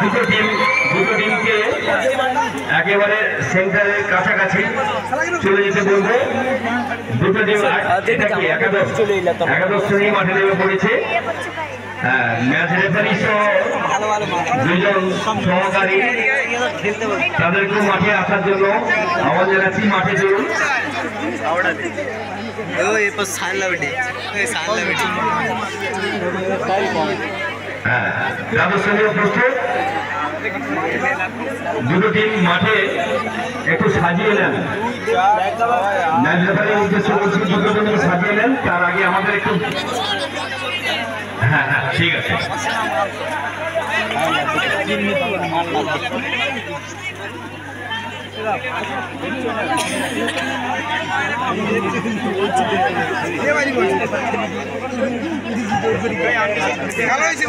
দুটো টিমকে একেবারে সেন্টারের কাছাকাছি চলে যেতে বলবো। দুটো টিম একাদশ শ্রেণী মাঠে নেমে পড়েছে। হ্যাঁ, ম্যাচ রেফারি সহ দুজন সহকারী তাদেরকেও মাঠে আসার জন্য আওয়াজ জানাচ্ছি, মাঠে চলুন। হ্যাঁ, দ্বাদশ শ্রেণীও প্রস্তুত। দুটো টিম মাঠে একটু সাজিয়ে নেন। ম্যাচ রেফারির উদ্দেশ্য বলছি, দুটো টিম সাজিয়ে নেন। তার আগে আমাদের একটু হ্যাঁ হ্যাঁ ঠিক আছে। ভালো হয়েছে।